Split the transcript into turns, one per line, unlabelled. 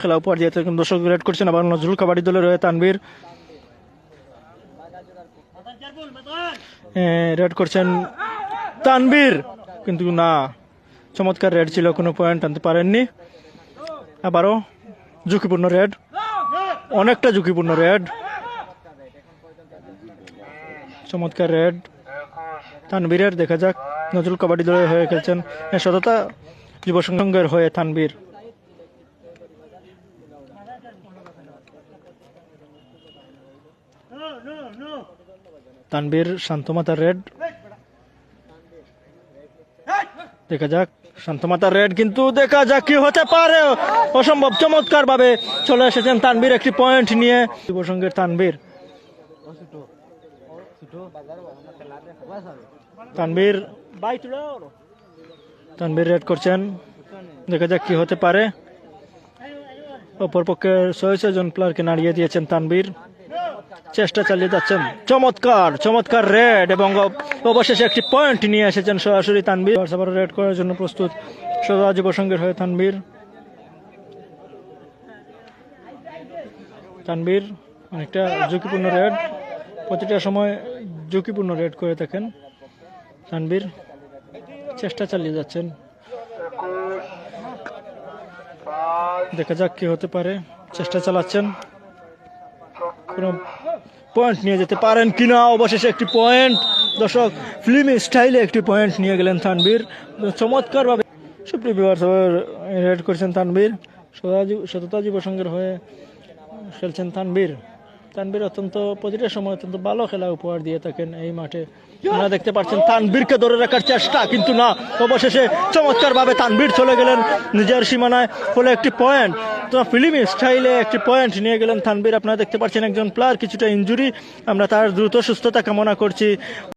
খেলা উপহার দিয়ে থাকেন। দর্শক রেড করছেন আবার নজরুল কাবাডি দলের হয়ে তানভীর রেড করছেন তানভীর, কিন্তু না, চমৎকার রেড ছিল, কোনো পয়েন্ট আনতে পারেননি। আবারও ঝুঁকিপূর্ণ রেড, অনেকটা ঝুঁকিপূর্ণ রেড, চমৎকার রেড তানভীরের। দেখা যাক, নজরুল কাবাডি দলের হয়ে খেলছেন সততা যুব সংঘের হয়ে তানভীর। তানভীর শান্তমাতা রেড, দেখা যাক শান্তমাতা রেড, কিন্তু দেখা যাক কি হতে পারে। অসম্ভব চমৎকার ভাবে চলে এসেছেন তানভীর একটি পয়েন্ট নিয়ে। যুব সংঘের তানভীর তানভীর তানভীর রেড করছেন, দেখা যাক কি হতে পারে। অপরপক্ষের ৬ জন প্লেয়ারকে নাড়িয়ে দিয়েছেন তানভীর, চেষ্টা চালিয়ে যাচ্ছেন। চমৎকার চমৎকার রেড এবং অবশেষে একটি পয়েন্ট নিয়ে এসেছেন সরাসরি তানভীর। রেড করার জন্য প্রস্তুত সদা যুব সংঘের হয়ে তানভীর। তানভীর অনেকটা ঝুঁকিপূর্ণ রেড, প্রতিটা সময় ঝুঁকিপূর্ণ রেড করে থাকেন তানভীর, চেষ্টা চালিয়ে যাচ্ছেন। দেখা যাক কি হতে পারে, চেষ্টা চালাচ্ছেন, কোনো পয়েন্ট নিয়ে যেতে পারেন কিনা। অবশেষে একটি পয়েন্ট, দর্শক ফিল্মি স্টাইলে একটি পয়েন্ট নিয়ে গেলেন তানভীর চমৎকার ভাবে। সুপ্রিয় ভিউয়ার্স, রেড করছেন তানভীর, সততা যুব সংঘের হয়ে খেলছেন তানভীর। তানভীর অত্যন্ত প্রতিটা সময় অত্যন্ত ভালো খেলা উপহার দিয়ে থাকেন এই মাঠে। আপনারা দেখতে পাচ্ছেন তানভীরকে ধরে রাখার চেষ্টা, কিন্তু না, অবশেষে চমৎকার ভাবে তানভীর চলে গেলেন নিজের সীমানায়, ফলে একটি পয়েন্ট, ফিল্মি স্টাইলে একটি পয়েন্ট নিয়ে গেলেন তানভীর। আপনারা দেখতে পাচ্ছেন একজন প্লেয়ার কিছুটা ইনজুরি, আমরা তার দ্রুত সুস্থতা কামনা করছি।